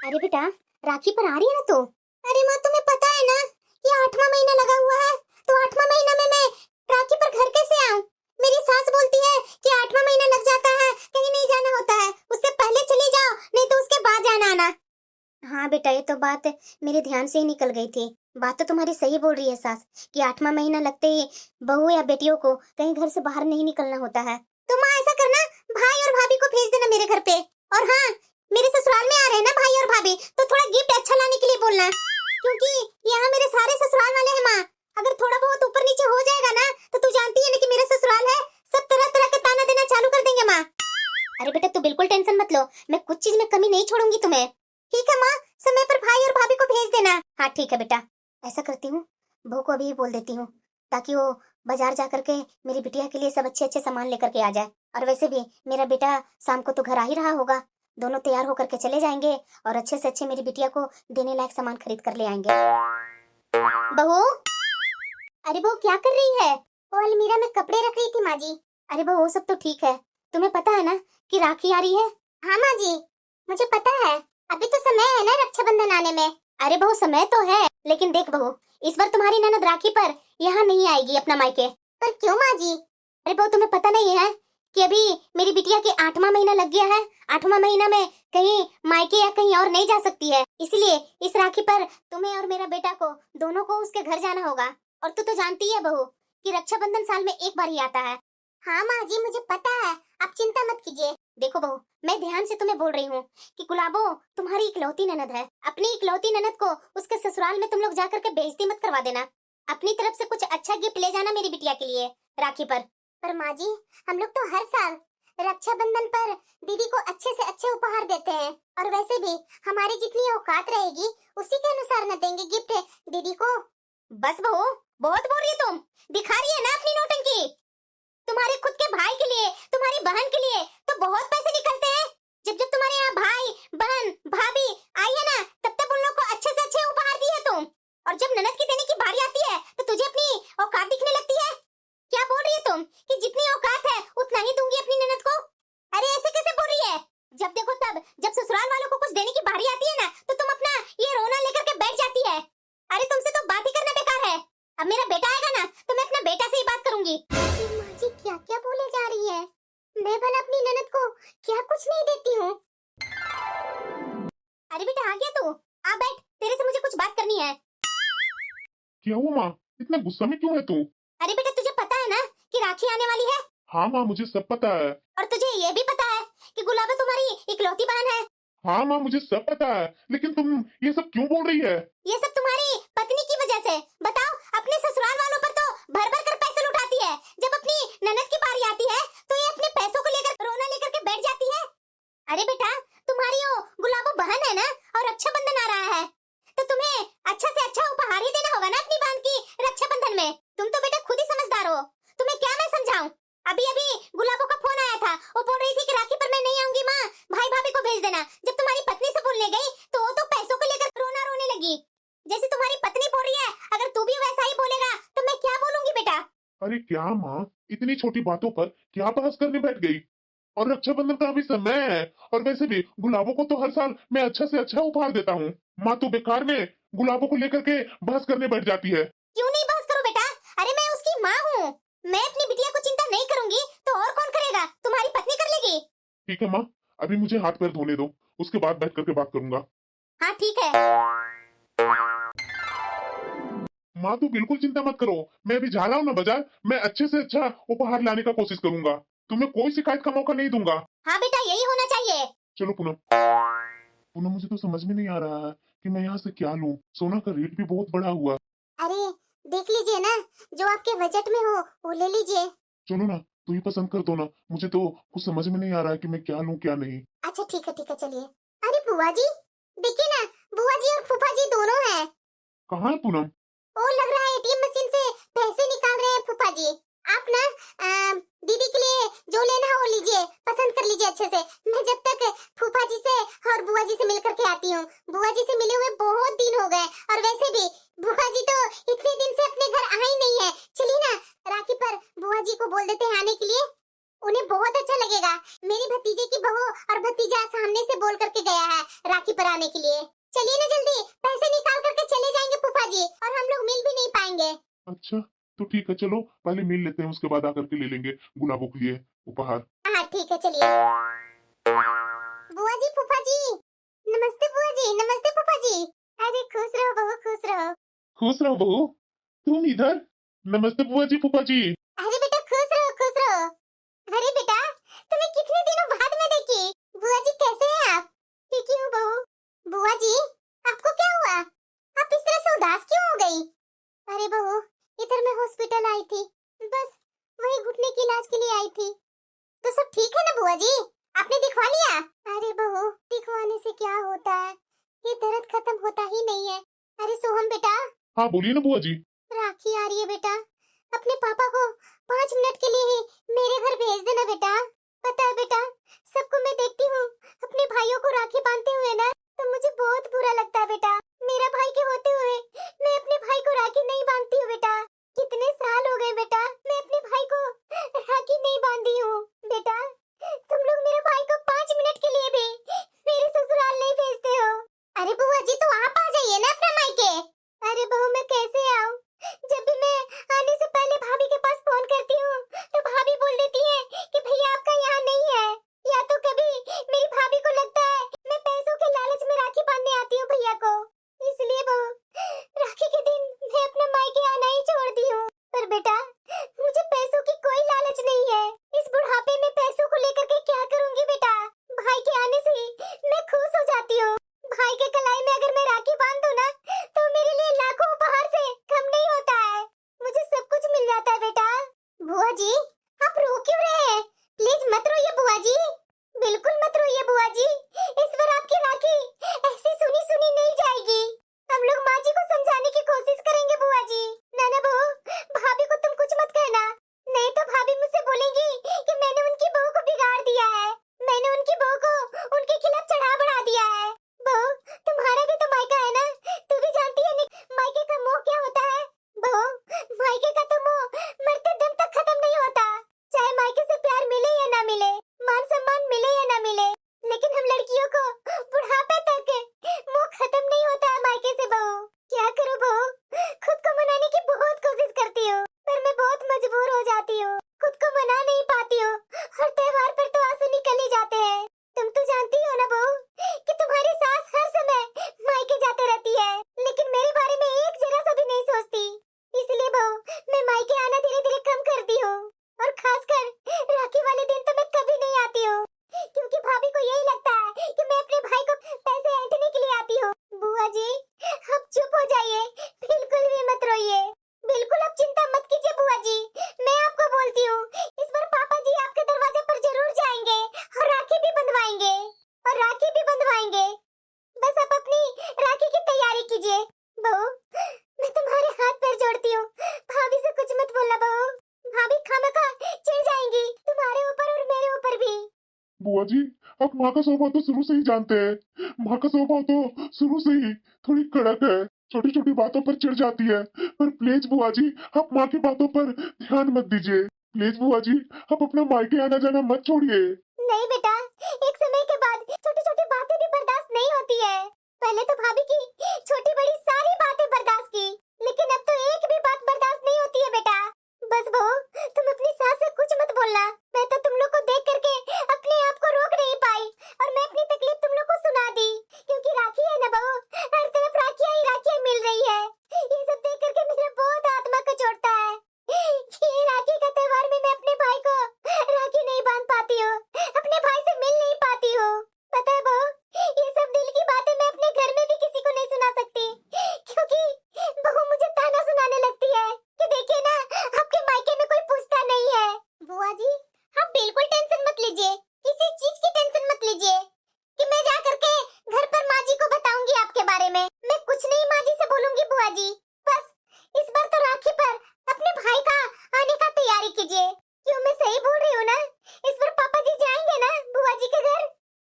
अरे बेटा, राखी पर आ रही है ना तू? अरे माँ, तुम्हें पता है ना ये 8वां महीना लगा हुआ है, तो 8वां महीना में मैं राखी पर घर कैसे आऊँ? मेरी सास बोलती है कि 8वां महीना लग जाता है, कहीं नहीं जाना होता है, उससे पहले चली जाओ, नहीं तो उसके बाद जाना आना। हाँ बेटा, ये तो बात मेरे ध्यान से ही निकल गई थी। बात तो तुम्हारी सही बोल रही है सास, कि 8वां महीना लगते ही बहू या बेटियों को कहीं घर से बाहर नहीं निकलना होता है। तो माँ ऐसा करना, भाई और भाभी को भेज देना मेरे घर पे। और हाँ, मेरे ससुराल में आ रहे हैं ना भाई और भाभी, तो थोड़ा गिफ्ट अच्छा लाने के लिए बोलना, क्योंकि यहाँ मेरे सारे ससुराल वाले हैं माँ। अगर थोड़ा बहुत ऊपर नीचे हो जाएगा ना, तो तू जानती है ना कि मेरा ससुराल है, सब तरह तरह का ताना देना चालू कर देंगे माँ। अरे बेटा, तू बिल्कुल टेंशन मत लो, मैं कुछ चीज में कमी नहीं छोड़ूंगी तुम्हें। ठीक है माँ, समय पर भाई और भाभी को भेज देना। हाँ ठीक है बेटा, ऐसा करती हूँ, बहू को अभी बोल देती हूँ, ताकि वो बाजार जा करके मेरी बिटिया के लिए सब अच्छे अच्छे सामान लेकर के आ जाए। और वैसे भी मेरा बेटा शाम को तो घर आ ही रहा होगा, दोनों तैयार होकर के चले जाएंगे और अच्छे से अच्छे मेरी बिटिया को देने लायक सामान खरीद कर ले आएंगे। बहू, अरे बहू क्या कर रही है? वो अलमीरा में कपड़े रख रही थी माँ जी। अरे बहू, वो सब तो ठीक है, तुम्हें पता है ना कि राखी आ रही है? हाँ माँ जी, मुझे पता है, अभी तो समय है ना रक्षाबंधन आने में। अरे बहू, समय तो है, लेकिन देख बहू, इस बार तुम्हारी ननद राखी पर यहाँ नहीं आएगी अपना मायके। पर क्यों माँ जी? अरे बहू, तुम्हें पता नहीं है कि अभी मेरी बिटिया के 8वां महीना लग गया है। 8वां महीना में कहीं मायके या कहीं और नहीं जा सकती है, इसलिए इस राखी पर तुम्हें और मेरा बेटा को दोनों को उसके घर जाना होगा। और तू तो जानती है बहू कि रक्षाबंधन साल में एक बार ही आता है। हाँ माँ जी, मुझे पता है, आप चिंता मत कीजिए। देखो बहू, मैं ध्यान से तुम्हें बोल रही हूँ कि गुलाबो तुम्हारी इकलौती ननद है, अपनी इकलौती ननद को उसके ससुराल में तुम लोग जाकर के बेइज्जती मत करवा देना। अपनी तरफ से कुछ अच्छा गिफ्ट ले जाना मेरी बिटिया के लिए राखी पर। पर माँ जी, हम लोग तो हर साल रक्षाबंधन पर दीदी को अच्छे से अच्छे उपहार देते हैं, और वैसे भी हमारी जितनी औकात रहेगी उसी के अनुसार न देंगे गिफ्ट दीदी को। बस बहू, बहुत बोल रही है तुम, दिखा रही है ना अपनी नौटंकी। तुम्हारे खुद के भाई के लिए, तुम्हारी बहन के लिए तो बहुत पैसे निकलते हैं। जब जब तुम्हारे यहाँ भाई बहन भाभी आई है ना, तब तब उन लोग को अच्छे से अच्छे उपहार दिए तुम, और जब ननद की देने की बारी आती है तो तुझे अपनी औकात दिखने लगती है। क्या बोल रही है तुम कि जितनी औकात है उतना ही दूंगी अपनी ननद को? अरे ऐसे कैसे बोल रही है? जब देखो तब जब ससुराल वालों को कुछ देने की बारी आती है ना, तो तुम अपना ये रोना लेकर के बैठ जाती है। अरे तुमसे तो बात ही करना बेकार है। अब मेरा बेटा आएगा ना, तो मैं अपना बेटा से ही बात करूंगी। माँ जी क्या क्या बोले जा रही है? मैं भला अपनी ननद को क्या कुछ नहीं देती हूँ? अरे बेटा, आ गया तू, आ बैठ, तेरे से मुझे कुछ बात करनी है। क्या हुआ माँ, इतना गुस्सा में क्यों है तू? अरे बेटा, तुझे पता है ना कि राखी आने वाली है? हाँ माँ, मुझे सब पता है। और तुझे ये भी पता है कि गुलाबो तुम्हारी इकलौती बहन है? हाँ माँ, मुझे सब पता है, लेकिन तुम ये सब क्यों बोल रही है? ये सब तुम्हारी पत्नी की वजह से। बताओ, अपने ससुराल वालों पर तो भर भर कर पैसे लुटाती है, जब अपनी ननद की बारी आती है तो ये अपने पैसों को लेकर रोना लेकर के बैठ जाती है। अरे बेटा, तुम्हारी वो गुलाबो बहन है ना, और रक्षाबंधन आ रहा है, तो तुम्हें अच्छा से अच्छा उपहार ही देना होगा ना अपनी बहन की रक्षाबंधन में। तुम तो बेटा खुद ही समझदार हो, तुम्हें क्या मैं समझाऊं? अभी अभी गुलाबो का फोन आया था, वो बोल रही थी कि राखी पर मैं नहीं आऊंगी माँ, भाई भाभी को भेज देना। जब तुम्हारी पत्नी से बोलने गई तो वो तो पैसों को लेकर रोना रोने लगी। जैसे तुम्हारी पत्नी बोल रही है, अगर तू भी वैसा ही बोलेगा तो मैं क्या बोलूंगी बेटा? अरे क्या माँ, इतनी छोटी बातों पर क्या बहस करने बैठ गई? और रक्षाबंधन का अभी समय है, और वैसे भी गुलाबों को तो हर साल मैं अच्छा से अच्छा उपहार देता हूँ। माँ तो बेकार में गुलाबों को लेकर के बहस करने बैठ जाती है। क्यों नहीं बहस करूं बेटा? अरे मैं उसकी माँ हूँ, मैं अपनी बिटिया को चिंता नहीं करूंगी तो और कौन करेगा? तुम्हारी पत्नी कर लेगी। ठीक है माँ, अभी मुझे हाथ पैर धोने दो, उसके बाद बैठ करके बात करूंगा। हाँ ठीक है। माँ तू बिल्कुल चिंता मत करो, मैं अभी जा रहा हूँ ना बाजार, मैं अच्छे से अच्छा उपहार लाने का कोशिश करूंगा, तुम्हें कोई शिकायत का मौका नहीं दूंगा। हाँ बेटा, यही होना चाहिए। चलो पूनम। पूनम, मुझे तो समझ में नहीं आ रहा है कि मैं यहाँ से क्या लूँ, सोना का रेट भी बहुत बढ़ा हुआ। अरे देख लीजिए ना, जो आपके बजट में हो वो ले लीजिए। चलो ना, तू ही पसंद कर दो ना, मुझे तो कुछ समझ में नहीं आ रहा है कि मैं क्या लूँ क्या नहीं। अच्छा ठीक है चलिए। अरे बुआ जी, देखिए ना, बुआ जी और फूफा जी दोनों हैं। कहाँ है पूनम? वो लग रहा है एटीएम मशीन से पैसे निकाल रहे हैं फूफा जी। आप ना दीदी के लिए जो लेना है वो लीजिए, पसंद कर लीजिए अच्छे से। मैं जब तक फूफा जी से और बुआ जी से मिल करके आती हूँ। बुआ जी से मिले हुए बहुत दिन हो गए, और वैसे भी बुआ जी तो इतने दिन से अपने घर आए ही नहीं है। चलिए ना, राखी पर बुआ जी को बोल देते हैं आने के लिए, उन्हें बहुत अच्छा लगेगा। मेरी भतीजे की बहू और भतीजा सामने से बोल करके गया है राखी पर आने के लिए। चलिए ना जल्दी, पैसे निकाल करके चले जाएंगे फूफा जी, और हम लोग मिल भी नहीं पाएंगे। अच्छा तो ठीक है, चलो पहले मिल लेते हैं, उसके बाद आकर के ले लेंगे गुलाबों के लिए उपहार। हाँ ठीक है, चलिए। बुआ जी, फूफा जी, नमस्ते बुआ जी, नमस्ते फूफा जी। अरे खुश रहो बहू, खुश रहो। खुश रहो बहू, तुम इधर। नमस्ते बुआ जी, फूफा जी। अरे बेटा खुश रहो, खुश रहो। अरे बेटा, तुम्हें कितने दिनों बाद में देखी। बुआ जी कैसे हैं आप? ठीक ही हूँ बहू। बुआ जी, आपको क्या हुआ? आप इस तरह से उदास क्यों हो गई? अरे बहू, इधर मैं हॉस्पिटल आई थी, बस वही घुटने के इलाज के लिए आई थी। तो सब ठीक है ना बुआ जी? आपने दिखवा लिया? अरे बहू, दिखवाने से क्या होता है, ये दर्द खत्म होता ही नहीं है। अरे सोहम बेटा, हाँ बोलिए ना बुआ जी। राखी आ रही है बेटा, अपने पापा को 5 मिनट के लिए ही मेरे घर भेज देना बेटा। पता है बेटा, सबको मैं देखती हूँ अपने भाइयों को राखी बांधते हुए ना, तो मुझे बहुत बुरा लगता है बेटा। मेरा भाई के होते हुए मैं अपने भाई को राखी नहीं बांधती हूँ बेटा। कितने साल हो गए बेटा, मैं अपने भाई को राखी नहीं बांधी हूँ बेटा। तुम लोग मेरे भाई को 5 मिनट के लिए भी मेरे ससुराल नहीं भेजते हो। अरे बुआ जी, तो आप आ जाइए ना अपना मायके। अरे बहू, मैं कैसे आऊँ? जब भी मैं आने से पहले भाभी के पास फोन करती हूँ तो भाभी बोल देती है कि भैया आपका यहाँ नहीं है। या तो कभी मेरी भाभी को लगता है मैं पैसों के लालच में राखी बांधने आती हूँ भैया को, इसलिए बहू राखी के दिन मैं अपना मायके आना ही छोड़ दी हूँ। पर बेटा, मुझे पैसों की कोई लालच नहीं है। इस बुढ़ापे में पैसों को लेकर के क्या करूंगी बेटा? भाई के आने से मैं खुश हो जाती हूँ। भाई के कलाई में अगर मैं राखी बांध दूं ना, तो मेरे लिए लाखों उपहार से कम नहीं होता है। मुझे सब कुछ मिल जाता है बेटा। बुआ जी, आप रो क्यों रहे हैं? प्लीज मत रोइए बुआ जी, बिल्कुल मत रोइए बुआ जी। इस बार आपकी राखी ऐसी सुनी सुनी नहीं जाएगी। हम लोग माँ जी को समझाने की कोशिश करेंगे बुआ जी। ना बहू, भाभी को तुम कुछ मत कहना, नहीं तो भाभी मुझसे बोलेंगी कि मैंने उनकी बहू को बिगाड़ दिया है, मैंने उनकी बहू को उनके खिलाफ चढ़ा बढ़ा दिया है। बहू, तुम्हारा भी तो मायका है ना, तू भी जानती है मायके का मोह क्या होता है। बहू, मायके का तो मोह मरते दम तक खत्म नहीं होता, चाहे मायके से प्यार मिले या ना मिले, मान सम्मान मिले या ना मिले, लेकिन हम लड़कियों को बुढ़ापे तक मोह खत्म नहीं होता है मायके से। बहू क्या करूं बहू, खुद को मनाने की बहुत कोशिश करती हूँ, पर मैं बहुत मजबूर हो जाती हूँ, खुद को मना नहीं पाती हूँ, और त्योहार पर तो आंसू निकल ही जाते हैं। तुम तो जानती हो ना बहू कि तुम्हारी सास हर समय मायके जाते रहती है, लेकिन मेरे बारे में एक जरा सा भी नहीं सोचती। इसलिए बहू, मैं मायके आना धीरे धीरे कम करती हूँ, और खासकर राखी वाले दिन तो मैं कभी नहीं आती हूँ, क्योंकि भाभी को यही लगता है कि मैं अपने भाई को पैसे ऐंठने के लिए आती हूँ। बुआ जी, अब चुप हो जाइए, बिल्कुल भी मत रोइए, बिल्कुल अब चिंता मत कीजिए बुआ जी। मैं आपको बोलती हूँ, इस बार पापा जी आपके दरवाजे पर जरूर जाएंगे और राखी भी बंधवाएंगे, और राखी भी बंधवाएंगे। बस आप अपनी राखी की तैयारी कीजिए। बहू, मैं तुम्हारे हाथ पैर जोड़ती हूँ, भाभी से कुछ मत बोलना बहू, भाभी खामखा चिढ़ जाएंगी तुम्हारे ऊपर और मेरे ऊपर भी। बुआ जी, आप माँ का स्वभाव तो शुरू से ही जानते हैं, माँ का स्वभाव तो शुरू से ही थोड़ी कड़क है, छोटी छोटी बातों पर चिढ़ जाती है। पर प्लीज बुआ जी, आप माँ की बातों पर ध्यान मत दीजिए। प्लीज बुआ जी, आप अपना मायके आना जाना मत छोड़िए। नहीं बेटा, एक समय के बाद छोटी छोटी बातें भी बर्दाश्त नहीं होती है। पहले तो भाभी की छोटी बड़ी सारी बातें बर्दाश्त की, लेकिन अब तो एक भी बात बर्दाश्त नहीं होती है बेटा। बस बहू, तुम अपनी सास से कुछ मत बोलना। मैं तो तुम लोग को देख करके अपने आप को रोक नहीं पाई, और मैं अपनी तकलीफ तुम लोग को सुना दी, क्योंकि राखी है ना बहू, हर तरफ राखियां ही राखियां मिल रही है। ये सब देख करके मेरा बहुत आत्मा कचोटता है कि ये राखी का त्योहार में मैं अपने भाई को राखी नहीं बांध पाती हूँ, अपने भाई से मिल नहीं पाती हूँ। पता है बहू, ये सब दिल की बातें मैं अपने घर में भी किसी को नहीं सुना सकती, क्योंकि बहू मुझे ताना सुनाने लगती है कि देखिए ना, आपके मायके में कोई पूछता नहीं है। बुआ जी, आप बिल्कुल टेंशन मत लीजिए, किसी चीज की टेंशन मत लीजिए कि मैं जा करके घर पर माँ जी को बताऊंगी आपके बारे में। मैं कुछ नहीं माँ जी से बोलूंगी बुआ जी। बस इस बार तो राखी पर अपने भाई का आने का तैयारी कीजिए। क्यों, मैं सही बोल रही हूँ ना? इस बार पापा जी जाएंगे ना बुआ जी के घर?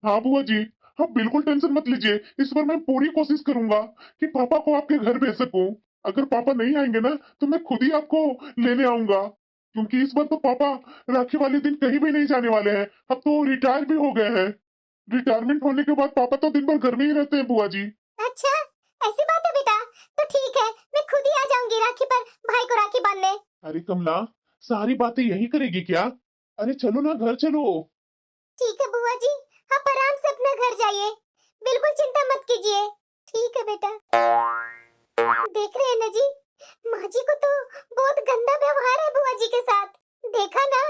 हाँ बुआ जी, आप बिल्कुल टेंशन मत लीजिए, इस बार मैं पूरी कोशिश करूंगा कि पापा को आपके घर भेज सकूं। अगर पापा नहीं आएंगे ना, तो मैं खुद ही आपको लेने आऊंगा। क्योंकि इस बार तो पापा राखी वाले दिन कहीं भी नहीं जाने वाले हैं। अब तो रिटायर भी हो गए हैं। रिटायरमेंट होने के बाद पापा तो दिन भर घर में ही रहते हैं बुआ जी। अच्छा, ऐसी बात है बेटा। तो ठीक है, मैं खुद ही आ जाऊंगी राखी पर भाई को राखी बांधने। अरे कमला, सारी बातें यही करेगी क्या? अरे चलो ना, घर चलो। ठीक है बुआ जी, आप आराम से अपना घर जाइए, बिल्कुल चिंता मत कीजिए। ठीक है बेटा। देख रहे हैं ना जी, माँ जी को तो बहुत गंदा व्यवहार है बुआ जी के साथ। देखा ना,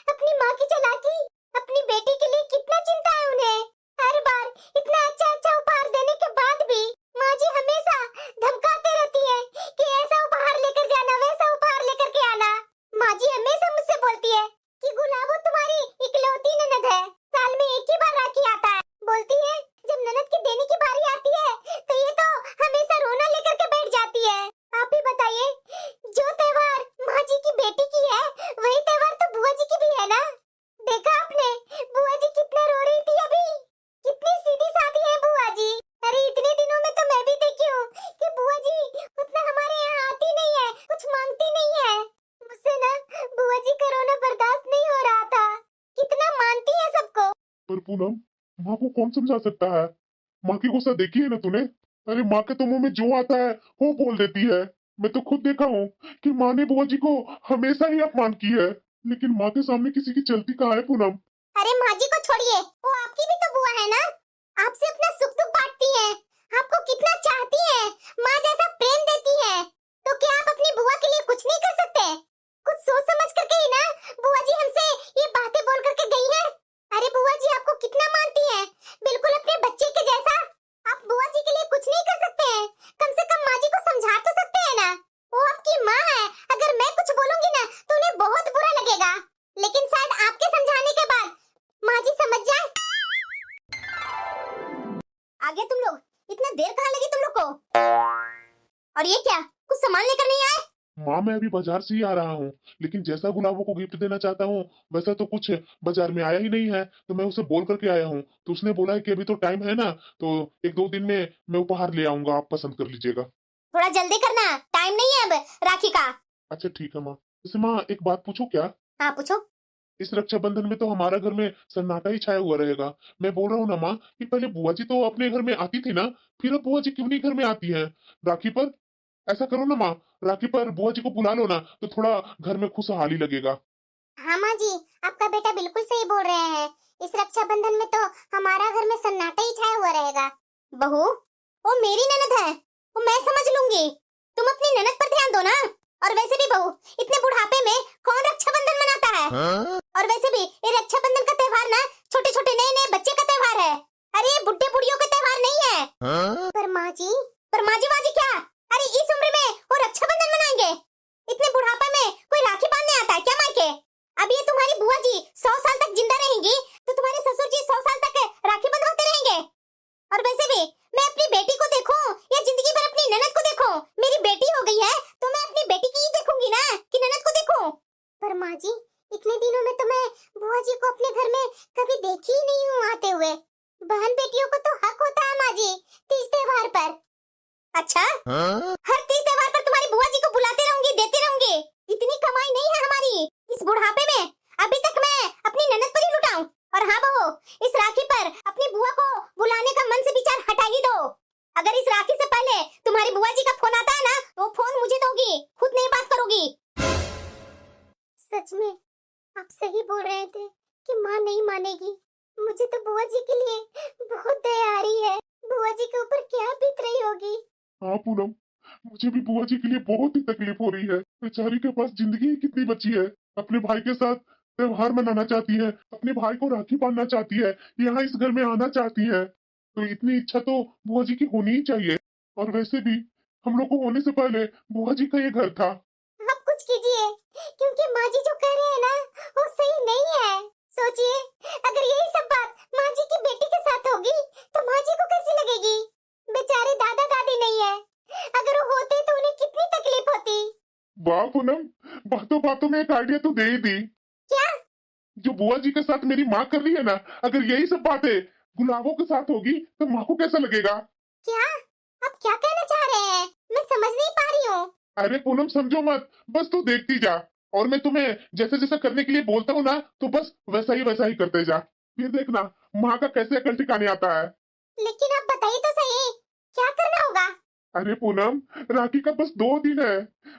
अपनी माँ की चालाकी, अपनी बेटी के लिए कितना चिंता है उन्हें। हर बार इतना अच्छा अच्छा उपहार देने के बाद भी माँ जी हमेशा धमकाते रहती है कि ऐसा उपहार लेकर जाना, वैसा उपहार लेकर के आना। माँ जी हमेशा मुझसे बोलती है कि गुलाबो तुम्हारी इकलौती ननद है, साल में एक ही बार राखी आता है। बोलती है जब ननद की देने की बारी आती है तो ये तो हमेशा रोना लेकर के बैठ जाती है। आप ही बताइए, जो त्योहार माँ जी की बेटी की है वही त्योहार तो बुआ जी की भी है ना। देखा आपने बुआ जी कितना रो रही थी अभी, कितनी सीधी सादी है बुआ जी। अरे इतने दिनों में तो मैं भी देखी हूँ कि बुआ जी उतना हमारे यहाँ आती नहीं है, कुछ मांगती नहीं है। मुझसे ना बुआ जी का रोना बर्दाश्त नहीं हो रहा था, कितना मानती है सबको। पर पूनम, माँ को कौन समझा सकता है? माँ की गुस्सा देखी है ना तूने? अरे माँ के तो मुंह में जो आता है वो बोल देती है। मैं तो खुद देखा हूँ कि माँ ने बुआ जी को हमेशा ही अपमान की है, लेकिन माँ के सामने किसी की चलती कहाँ है पूनम? अरे माँ जी को छोड़िए, वो आपकी भी तो बुआ है ना, आपसे अपना सुख दुख बांटती है, आपको कितना चाहती है, माँ जैसा प्रेम देती है। तो क्या आप अपनी बुआ के लिए कुछ नहीं कर सकते? कुछ सोच समझ करके ही ना बुआ जी हमसे ये बातें बोल करके गई है। अरे बुआ जी आपको कितना मानती है, बिल्कुल अपने बच्चे के जैसा। आप बुआ जी के लिए कुछ नहीं कर सकते हैं, कम से कम माँ जी को समझा तो सकते हैं ना। वो आपकी माँ है, अगर मैं कुछ बोलूंगी ना तो उन्हें बहुत बुरा लगेगा, लेकिन शायद आपके समझाने के बाद माँ जी समझ जाए। आगे तुम लोग, इतना देर कहाँ लगी तुम लोग को? और ये क्या, कुछ सामान लेकर नहीं आए? माँ मैं अभी बाजार से ही आ रहा हूँ, लेकिन जैसा गुलाबों को गिफ्ट देना चाहता हूँ वैसा तो कुछ बाजार में आया ही नहीं है, तो मैं उसे बोल करके आया हूँ। तो उसने बोला है कि अभी तो टाइम है ना, तो एक दो दिन में मैं उपहार ले आऊंगा, आप पसंद कर लीजिएगा। थोड़ा जल्दी करना, टाइम नहीं है अब राखी का। अच्छा ठीक है माँ। वैसे माँ एक बात पूछूं क्या? हाँ पूछो। इस रक्षाबंधन में तो हमारा घर में सन्नाटा ही छाया हुआ रहेगा। मैं बोल रहा हूँ ना माँ, कि पहले बुआ जी तो अपने घर में आती थी ना, फिर अब बुआ जी क्यों नहीं घर में आती है राखी पर? ऐसा करो ना माँ, राखी पर बुआ जी को बुला लो ना, तो थोड़ा घर में खुशहाली लगेगा। हाँ माँ जी, आपका बेटा बिल्कुल सही बोल रहे हैं। इस रक्षाबंधन में तो हमारा घर में सन्नाटा ही छाया हुआ रहेगा। बहू, वो मेरी ननद है, वो मैं समझ लूंगी, तुम अपनी ननद पर ध्यान दो ना। और वैसे भी बहू, इतने बुढ़ापे में कौन रक्षाबंधन मनाता है? हाँ? और वैसे भी ये रक्षाबंधन का त्योहार ना छोटे छोटे नए नए बच्चे का त्योहार है, अरे ये बुढ़े बुढ़ियों का त्योहार नहीं है। हाँ? पर माँ जी, वाजी क्या? अरे इस उम्र में वो रक्षाबंधन मनाएंगे? इतने बुढ़ापे में कोई राखी बांधने आता है क्या मायके? अब ये तुम्हारी बुआ जी 100 साल तक जिंदा रहेंगी तो तुम्हारे ससुर जी 100 साल तक राखी बंधवाते रहेंगे। और वैसे भी मैं अपनी बेटी को देखूं या जिंदगी भर अपनी ननद को देखूं, मेरी बेटी हो गई है तो मैं अपनी बेटी की ही देखूंगी ना कि ननद को देखूं। पर माँ जी, इतने दिनों में तो मैं बुआ जी को अपने घर में कभी देखी ही नहीं हूँ आते हुए। बहन बेटियों को तो हक होता है माँ जी तीज त्योहार पर। अच्छा? हाँ? हर तीज त्योहार पर तुम्हारी बुआ जी को बुलाते रहूंगी, देते रहूंगी, इतनी कमाई नहीं है हमारी इस बुढ़ापे में, अभी तक मैं अपनी ननद पर ही लुटाऊं। और हाँ बहू, इस राखी पर अपनी बुआ को बुलाने का मन से विचार हटा ही दो। अगर इस राखी से पहले तुम्हारी बुआ जी का फोन आता है ना, तो वो फोन मुझे दोगी, खुद नहीं बात करोगी। सच में आप सही बोल रहे थे कि माँ नहीं मानेगी। मुझे तो बुआ जी के लिए बहुत दया आ रही है, बुआ जी के ऊपर क्या बीत रही होगी। हाँ पूनम, मुझे भी बुआ जी के लिए बहुत ही तकलीफ हो रही है। बेचारी के पास जिंदगी ही कितनी बची है। अपने भाई के साथ त्योहार मनाना चाहती है, अपने भाई को राखी बांधना चाहती है, यहाँ इस घर में आना चाहती है, तो इतनी इच्छा तो बुआ जी की होनी ही चाहिए। और वैसे भी हम लोग को होने से पहले बुआ जी का ये घर था। आप कुछ कीजिए, क्योंकि माँ जी जो कह रहे हैं ना वो सही नहीं है। सोचिए, अगर यही सब बात माँ जी की बेटी के साथ होगी तो माँ जी को कैसी लगेगी? बेचारे दादा दादी नहीं है, अगर वो होते तो उन्हें कितनी तकलीफ होती। वाह पूनम, बातों बातों में एक आइडिया तो दे ही दी। क्या? जो बुआ जी के साथ मेरी माँ कर रही है ना, अगर यही सब बातें गुलाबों के साथ होगी तो माँ को कैसा लगेगा? क्या? आप क्या कहना चाह रहे हैं? मैं समझ नहीं पा रही हूँ। अरे पूनम समझो मत, बस तू देखती जा। और मैं तुम्हें जैसे जैसा करने के लिए बोलता हूँ ना, तो बस वैसा ही करते जा। फिर देखना माँ का कैसे अकल ठिकाने आता है। लेकिन आप बताइए तो सही, क्या करना होगा? अरे पूनम, राखी का बस 2 दिन है।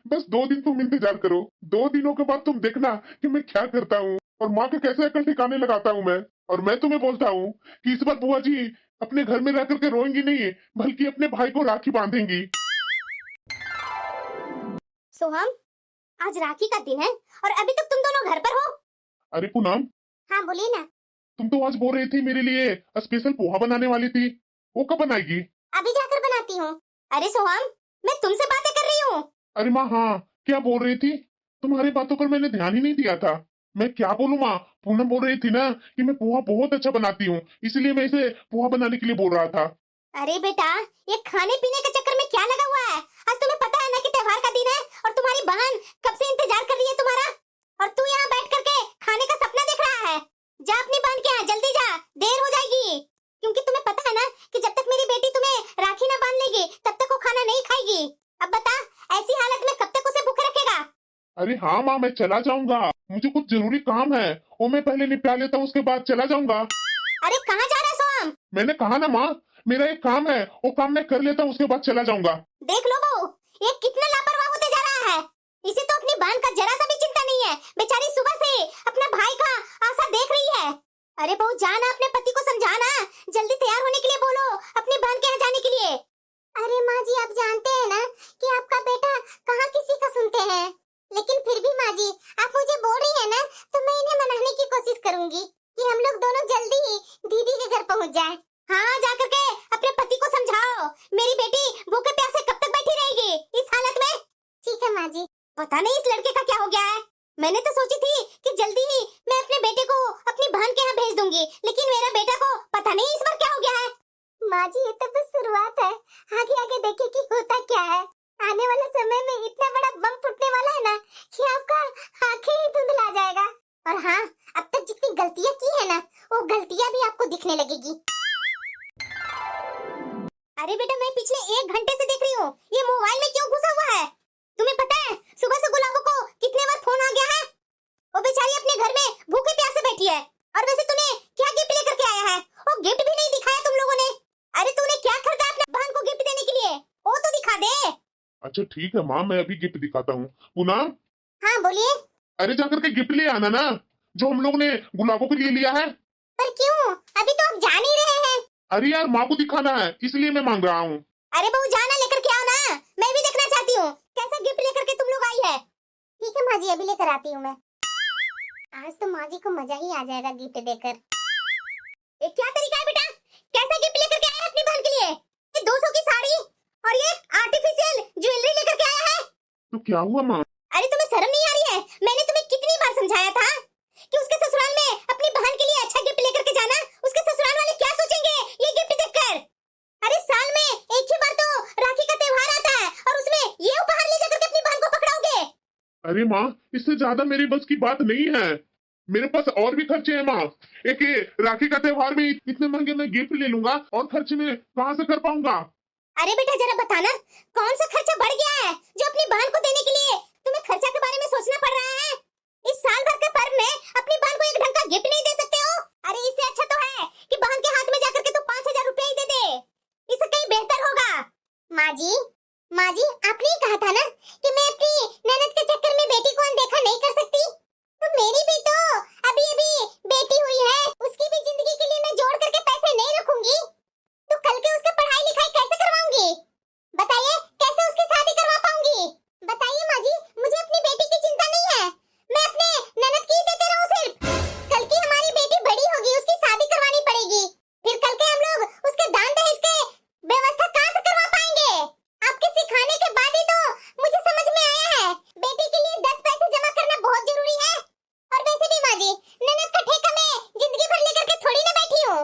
बस 2 दिन तुम इंतजार करो। 2 दिनों के बाद तुम देखना कि मैं क्या करता हूँ और माँ के कैसे अकल ठिकाने लगाता हूँ मैं। और मैं तुम्हें बोलता हूँ कि इस बार बुआ जी अपने घर में रह करके रोएंगी नहीं, बल्कि अपने भाई को राखी बांधेंगी। सोहम, आज राखी का दिन है और अभी तक तुम दोनों घर पर हो? अरे पूनम, हाँ बोलिए ना। तुम तो आज बोल रही थी मेरे लिए स्पेशल पोहा बनाने वाली थी, वो कब बनाएगी? अभी जाकर बनाती हूँ। अरे सोहम, मैं तुमसे बातें कर रही हूँ। अरे माँ हाँ, क्या बोल रही थी? तुम्हारी बातों पर मैंने ध्यान ही नहीं दिया था। मैं क्या बोलूँ माँ, पूनम बोल रही थी ना कि मैं पोहा बहुत अच्छा बनाती हूँ, इसलिए मैं इसे पोहा बनाने के लिए बोल रहा था। अरे बेटा, ये खाने पीने के चक्कर में क्या लगा हुआ है? आज तुम्हें पता है ना कि त्योहार का दिन है और तुम्हारी बहन कब से इंतजार कर रही है तुम्हारा, और तू यहाँ बैठ करके खाने का सपना देख रहा है। जा अपनी बहन के यहाँ जल्दी जा, देर हो जाएगी। क्योंकि तुम्हें पता है ना कि जब तक मेरी बेटी तुम्हें राखी ना बांध लेगी तब तक वो खाना नहीं खाएगी। अब बता, ऐसी हालत में कब तक उसे भूखे रखेगा? अरे हाँ माँ, मैं चला जाऊंगा, मुझे कुछ जरूरी काम है, वो मैं पहले निपटा लेता हूँ, उसके बाद चला जाऊंगा। अरे कहाँ जा रहा है सोहम? मैंने कहा ना माँ, मेरा एक काम है, वो काम मैं कर लेता हूँ, उसके बाद चला जाऊंगा। देख लो बहू, ये कितना लापरवाह होते जा रहा है। इसे तो अपनी बहन का जरा सा भी चिंता नहीं है। बेचारी सुबह से अपना भाई का आशा देख रही है। अरे बहू जाना, अपने पति को समझाना, जल्दी तैयार होने के लिए बोलो अपनी बहन के यहाँ जाने के लिए। अरे माँ जी, आप जानते हैं ना कि आपका बेटा कहाँ किसी का सुनते हैं। लेकिन फिर भी माँ जी, आप मुझे बोल रही है ना, तो मैं इन्हें मनाने की कोशिश करूंगी कि हम लोग दोनों जल्दी ही दीदी के घर पहुँच जाएं। हाँ, जाकर के अपने पति को समझाओ, मेरी बेटी भूखे प्यासे कब तक बैठी रहेगी इस हालत में। ठीक है माँ जी। पता नहीं इस लड़के का क्या हो गया है। मैंने तो सोची थी कि जल्दी ही मैं अपने बेटे को अपनी बहन के यहाँ भेज दूंगी, लेकिन मेरा बेटा को पता नहीं इस बार क्या हो गया है। माँ जी, ये तो बस शुरुआत है, आगे आगे देखिए कि होता क्या है। आने वाले समय में इतना बड़ा बम फूटने वाला है ना कि आपका आंखें ही धुंधला जाएगा। और हाँ, अब तक जितनी गलतियाँ की है ना, वो गलतियाँ भी आपको दिखने लगेगी। अरे बेटा, मैं पिछले 1 घंटे से देख रही हूँ, ये मोबाइल में क्यों घुसा हुआ है? तुम्हें पता है सुबह से गुलाबो को कितने बार फोन आ गया है? वो बेचारी अपने घर में भूखे प्यासे बैठी है। और वैसे तूने क्या गिफ्ट लेकर के आया है? वो गिफ्ट भी नहीं दिखाया तुम लोगों ने। अरे तूने क्या खरीदा अपने बहन को गिफ्ट देने के लिए? वो तो दिखा दे। अच्छा ठीक है माँ, मैं अभी गिफ्ट दिखाता हूँ। पूनम, हाँ बोलिए। अरे जाकर के गिफ्ट ले आना ना, जो हम लोग ने गुलाबों के लिए लिया है। पर क्यों? अभी तो आप जान ही रहे हैं। अरे यार, माँ को दिखाना है, इसलिए मैं मांग रहा हूँ। अरे बहू, जाना लेकर के आओ ना, मैं भी देखना चाहती हूँ कैसा गिफ्ट लेकर के तुम लोग आई है। ठीक है माँ जी, अभी लेकर आती हूँ मैं। आज तो माँ जी को मजा ही आ जाएगा गिफ्ट देकर। ये क्या तरीका है बेटा? कैसा गिफ्ट लेकर के आया है अपनी बहन के लिए? ये 200 की साड़ी और ये आर्टिफिशियल ज्वेलरी लेकर के आया है। तो क्या हुआ माँ? अरे तुम्हें शर्म नहीं आ रही है? मैंने तुम्हें कितनी बार समझाया था कि उसके ससुराल में अपनी बहन के लिए अच्छा गिफ्ट लेकर के जाना। उसके ससुराल वाले क्या सोचेंगे ये गिफ्ट देखकर? अरे साल में एक ही बार तो राखी का त्योहार आता है और उसमें ये उपहार ले जाकर के अपनी बहन को पकड़ाओगे? अरे माँ, इससे ज्यादा मेरी बस की बात नहीं है, मेरे पास और भी खर्चे हैं माँ। एक ये राखी का त्योहार में इतने महंगे मैं गिफ्ट ले लूंगा और खर्च में कहाँ से कर पाऊंगा? अरे बेटा जरा बताना, कौन सा खर्चा बढ़ गया है जो अपनी बहन को देने के लिए तुम्हें खर्चा के बारे में सोचना पड़ रहा है? इस साल भर के पर्व में अपनी बहन को एक ढंग का गिफ्ट नहीं दे सकते हो? अरे इससे अच्छा तो है कि बहन के हाथ में जाकर के तो 5000 रुपया ही दे दे, इससे कहीं बेहतर होगा। माँ जी, आपने ही कहा था ना कि मैं अपनी ननद के चक्कर में बेटी को अनदेखा नहीं कर सकती। तो मेरी भी तो अभी अभी बेटी हुई है, उसकी भी जिंदगी के लिए मैं जोड़ करके पैसे नहीं रखूंगी तो कल के उसका पढ़ाई लिखाई कैसे करवाऊंगी? बताइए, कैसे उसकी शादी करवा पाऊंगी? बताइए माँ जी, मुझे अपनी बेटी की चिंता नहीं है, मैं अपने ननद की ही देते रहूं सिर्फ। कल की हमारी बेटी बड़ी होगी, उसकी शादी करवानी पड़ेगी, फिर कल के हम लोग उसके दान दहेज के व्यवस्था कहाँ से करवा पाएंगे? आपके सिखाने के बाद ही तो मुझे समझ में आया है बेटी के लिए 10 पैसे जमा करना बहुत जरूरी है। और वैसे भी माँ जी, ननद का ठेका मैं जिंदगी भर लेकर के थोड़ी ना बैठी हूँ।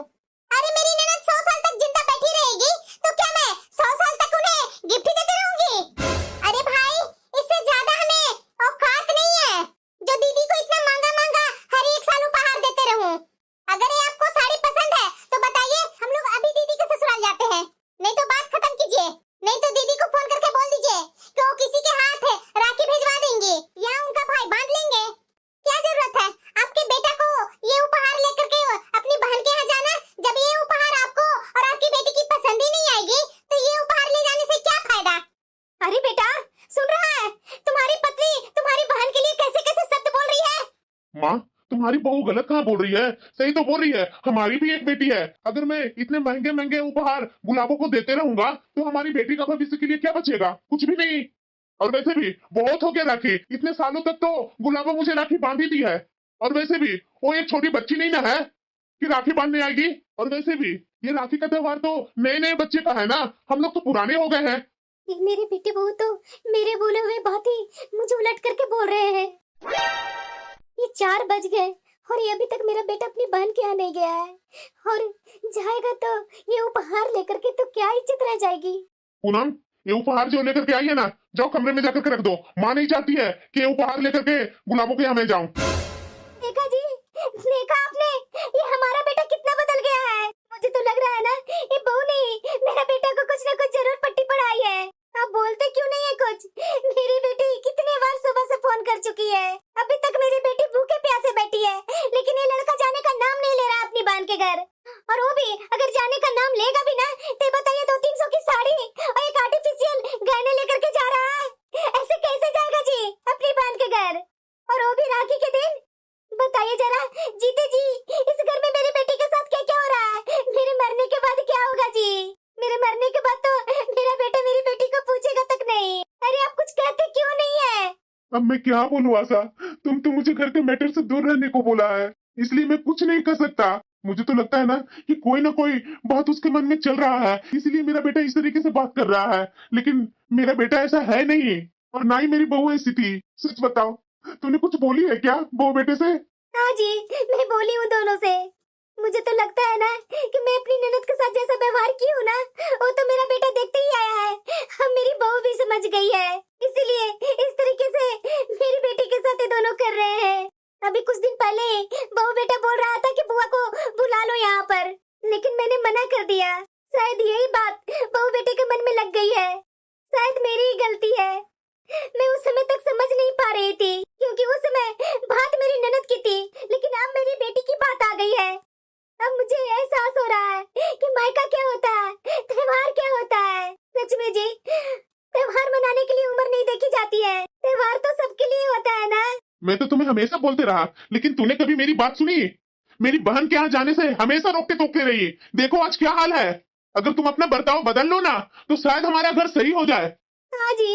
अरे मेरी ननद 100 साल तक जिंदा बैठी रहेगी तो क्या मैं 100 साल तक उन्हें गिफ्ट देते रहूंगी? अरे भाई, इससे ज्यादा हमें औकात नहीं है जो दीदी को इतना महंगा महंगा हर एक साल उपहार देते रहूं। अगर ये आपको साड़ी पसंद है तो बताइए, हम लोग अभी दीदी के ससुराल जाते हैं, नहीं तो बात खत्म कीजिए, नहीं तो दीदी को फोन करके बोल दीजिए कि वो किसी के हाथ राखी भिजवा देंगी या उनका भाई बांध लेगा। तुम्हारी बहू गलत कहाँ बोल रही है, सही तो बोल रही है। हमारी भी एक बेटी है। अगर मैं इतने महंगे महंगे उपहार गुलाबों को देते रहूंगा तो हमारी बेटी का भविष्य के लिए क्या बचेगा? कुछ भी नहीं। और वैसे भी बहुत हो गया राखी, इतने सालों तक तो गुलाबो मुझे राखी बांधी दी है। और वैसे भी वो एक छोटी बच्ची नहीं ना है कि राखी बांधने आएगी। और वैसे भी ये राखी का त्योहार तो नए नए बच्चे का है ना, हम लोग तो पुराने हो गए हैं। ये मेरी बेटी बहू तो मेरे बोले हुए बात ही मुझे उलट करके बोल रहे हैं। ये 4 बज गए और ये अभी तक मेरा बेटा अपनी बहन के यहाँ नहीं गया है। और जाएगा तो ये उपहार लेकर के तो क्या इज्जत रह जाएगी। पूनम, ये उपहार जो लेकर के आई है ना, जाओ कमरे में जाकर के रख दो। माँ नहीं चाहती है कि ये उपहार लेकर के गुलाबों के यहाँ मैं जाऊँ। देखा जी, देखा आपने, ये हमारा बेटा कितना बदल गया है। मुझे तो लग रहा है ना, ये बहू नहीं मेरा बेटा को कुछ ना कुछ जरूर पट्टी पढ़ाई है। आप बोलते क्यों नहीं है कुछ? मेरी बेटी कितने बार सुबह से फोन कर चुकी है, अभी तक मेरी बेटी भूखे प्यासे बैठी है, लेकिन ये लड़का जाने का नाम नहीं ले रहा अपनी बहन के घर। और वो भी अगर जाने का नाम लेगा भी ना तो बताइए 200-300 की साड़ी और एक आर्टिफिशियल गहने लेकर के जा रहा है। ऐसे कैसे जाएगा जी अपनी बहन के घर? और वो भी राखी के दिन। बताइए जरा जीते जी, इस घर में मेरी बेटी के साथ क्या क्या हो रहा है? मेरे मरने के बाद क्या होगा जी? मेरे मरने के बाद तो मेरा बेटा मेरी बेटी को पूछेगा तक नहीं। अरे आप कुछ कहते क्यों नहीं है? अब मैं क्या बोलूं आशा, तुम तो मुझे घर के मैटर से दूर रहने को बोला है, इसलिए मैं कुछ नहीं कर सकता। मुझे तो लगता है ना कि कोई ना कोई बात उसके मन में चल रहा है, इसलिए मेरा बेटा इस तरीके से बात कर रहा है। लेकिन मेरा बेटा ऐसा है नहीं, और ना ही मेरी बहू ऐसी थी। सच बताओ, तूने कुछ बोली है क्या बहू बेटे से? हाँ जी, मैं बोली हूँ दोनों से। मुझे तो लगता है ना कि मैं अपनी ननद के साथ जैसा व्यवहार की हूँ ना, वो तो मेरा बेटा देखते ही आया है। हम मेरी बहू भी समझ गई है, इसीलिए इस तरीके से मेरी बेटी के साथ ये दोनों कर रहे हैं। अभी कुछ दिन पहले बहू बेटा बोल रहा था कि बुआ को बुला लो यहाँ पर, लेकिन मैंने मना कर दिया। शायद यही बात बहू बेटे के मन में लग गई है। शायद मेरी ही गलती है। मैं उस समय तक समझ नहीं पा रही थी, क्योंकि उस समय बात मेरी ननद की थी, लेकिन अब मेरी बेटी की बात आ गई है। अब मुझे एहसास हो रहा है कि मायका क्या होता है, त्योहार क्या होता है। सच में जी, त्योहार मनाने के लिए उम्र नहीं देखी जाती है, त्योहार तो सबके लिए होता है ना। मैं तो तुम्हें हमेशा बोलते रहा, लेकिन तूने कभी मेरी बात सुनी? मेरी बहन के यहाँ जाने से हमेशा रोकते टोकते रही। देखो आज क्या हाल है। अगर तुम अपना बर्ताव बदल लो ना तो शायद हमारा घर सही हो जाए। हाँ जी,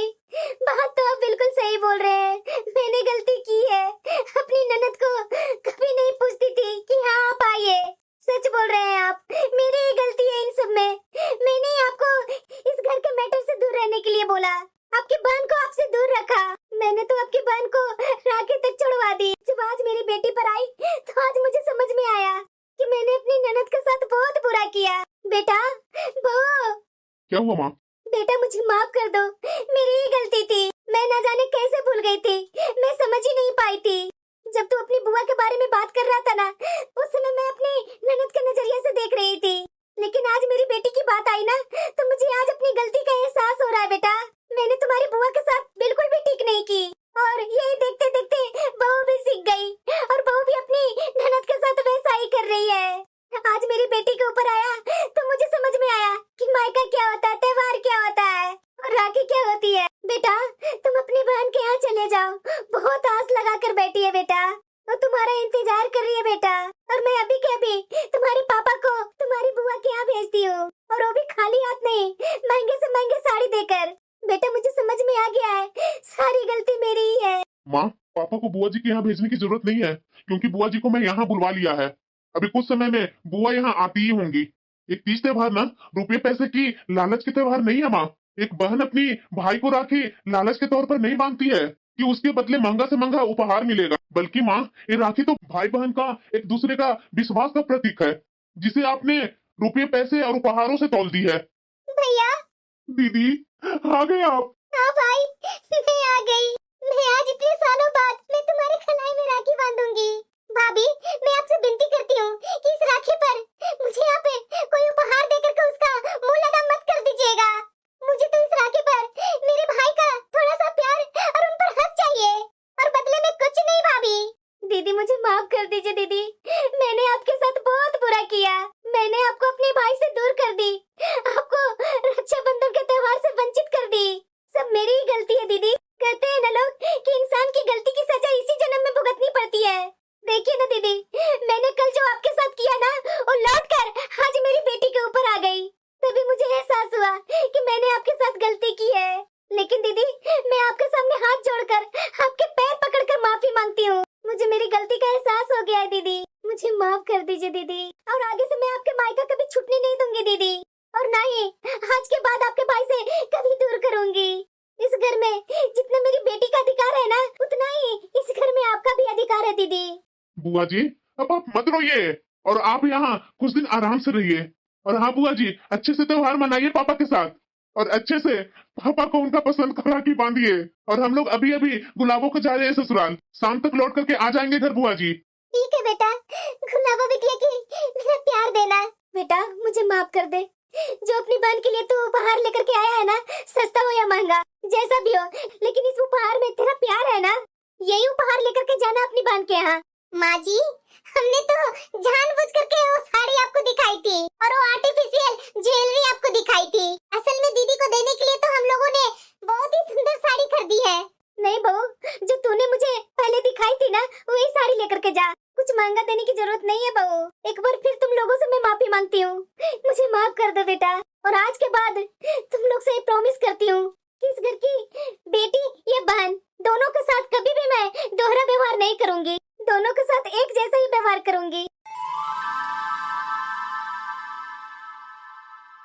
बात तो आप बिल्कुल सही बोल रहे हैं। मैंने गलती की है, अपनी ननद को कभी नहीं पूछती थी कि हाँ आप आइए। सच बोल रहे हैं आप, मेरी ही गलती है इन सब में। मैंने ही आपको इस घर के मैटर से दूर रहने के लिए बोला, आपकी बहन को आपसे दूर रखा। मैंने तो आपकी बहन को राखी तक चढ़वा दी। जब आज मेरी बेटी पर आई तो आज मुझे समझ में आया कि मैंने अपनी ननद के साथ बहुत बुरा किया। बेटा, बहू, क्या हुआ माँ? बेटा मुझे माफ कर दो, मेरी ही गलती थी। मैं ना जाने कैसे भूल गई थी, मैं समझ ही नहीं पाई थी। जब तू अपनी बुआ के बारे में बात कर रहा था ना, उस समय मैं अपनी ननद के नजरिए से देख रही थी, लेकिन आज मेरी बेटी की बात आई ना तो मुझे आज अपनी गलती का एहसास हो रहा है। बेटा, मैंने तुम्हारी बुआ के साथ बिल्कुल भी ठीक नहीं की, और यही देखते देखते बहू भी सीख गई, और बहू भी अपनी ननद के साथ वैसा ही कर रही है। आज मेरी बेटी के ऊपर आया तो मुझे समझ में आया कि मायका क्या होता है, त्योहार क्या होता है, और राखी क्या होती है। बेटा, तुम अपनी बहन के यहाँ चले जाओ, बहुत आस लगा कर बैठी है बेटा, वो तुम्हारा इंतजार कर रही है बेटा। और मैं अभी के अभी तुम्हारे पापा को तुम्हारी बुआ के यहाँ भेजती हूँ, और वो भी खाली हाथ नहीं, महंगे से महंगे साड़ी देकर। बेटा, मुझे समझ में आ गया है, सारी गलती मेरी ही है। माँ, पापा को बुआ जी के यहाँ भेजने की जरूरत नहीं है, क्योंकि बुआ जी को मैं यहाँ बुलवा लिया है। अभी कुछ समय में बुआ यहाँ आती ही होंगी। एक तीज त्योहार ना रुपये पैसे की लालच के त्योहार नहीं है माँ। एक बहन अपनी भाई को राखी लालच के तौर पर नहीं बांधती है कि उसके बदले महंगा से महंगा उपहार मिलेगा, बल्कि माँ ये राखी तो भाई बहन का एक दूसरे का विश्वास का प्रतीक है, जिसे आपने रुपये पैसे और उपहारों से तौल दी है। भैया, दीदी आ गए आप? हाँ भाई, मैं आ गई। मैं आज इतने सालों बाद मैं तुम्हारे कलाई में राखी बांधूंगी। भाभी, मैं आपसे विनती करती हूँ कि इस राखी पर मुझे यहाँ पे कोई उपहार देकर के उसका मूल अदा मत कर दीजिएगा। मुझे तो इस राखी पर मेरे भाई का थोड़ा सा प्यार और उन पर हक चाहिए, और बदले में कुछ नहीं। भाभी, दीदी मुझे माफ कर दीजिए। दीदी, मैंने आपके साथ बहुत बुरा किया, मैंने आपको अपने भाई से दूर कर दी, आपको रक्षाबंधन के त्योहार से वंचित कर दी। सब मेरी ही गलती है दीदी। कहते हैं ना लोग कि इंसान की गलती की सजा इसी जन्म में भुगतनी पड़ती है। देखिए ना मैंने आपके साथ गलती की है, लेकिन दीदी मैं आपके सामने हाथ जोड़कर आपके पैर पकड़कर माफी मांगती हूँ। मुझे मेरी गलती का एहसास हो गया है दीदी, मुझे माफ कर दीजिए दीदी। और आगे से मैं आपके मायका कभी छुटने नहीं दूंगी दीदी, और ना ही आज के बाद आपके भाई से कभी दूर करूंगी। इस घर में जितना मेरी बेटी का अधिकार है ना, उतना ही इस घर में आपका भी अधिकार है दीदी। बुआ जी अब आप मत रोइए और आप यहाँ कुछ दिन आराम से रहिए। और हाँ बुआ जी, अच्छे से त्योहार मनाइए पापा के साथ, और अच्छे से पापा को उनका पसंद का राखी बांधिए। और हम लोग अभी अभी गुलाबों को जा रहे हैं ससुराल, शाम तक लौट करके आ जाएंगे घर बुआ जी। ठीक है बेटा, गुलाबो बिटिया की मेरा प्यार देना। बेटा मुझे माफ कर दे, जो अपनी बहन के लिए तू उपहार लेकर के आया है ना, सस्ता हो या महंगा जैसा भी हो, लेकिन इस उपहार में तेरा प्यार है ना, यही उपहार लेकर के जाना अपनी बहन के यहाँ। माँ जी हमने तो जानबूझ करके वो साड़ी आपको दिखाई थी और वो आर्टिफिशियल ज्वेलरी आपको दिखाई थी। असल में दीदी को देने के लिए तो हम लोगों ने बहुत ही सुंदर साड़ी खरीदी है। नहीं बहू, जो तूने मुझे पहले दिखाई थी ना, वही साड़ी लेकर के जा। कुछ महंगा देने की जरूरत नहीं है बहू। एक बार फिर तुम लोगों से मैं माफी मांगती हूँ, मुझे माफ कर दो बेटा। और आज के बाद तुम लोग से प्रॉमिस करती हूँ कि इस घर की बेटी या बहन दोनों के साथ कभी भी मैं दोहरा व्यवहार नहीं करूंगी, दोनों के साथ एक जैसा ही व्यवहार करूंगी।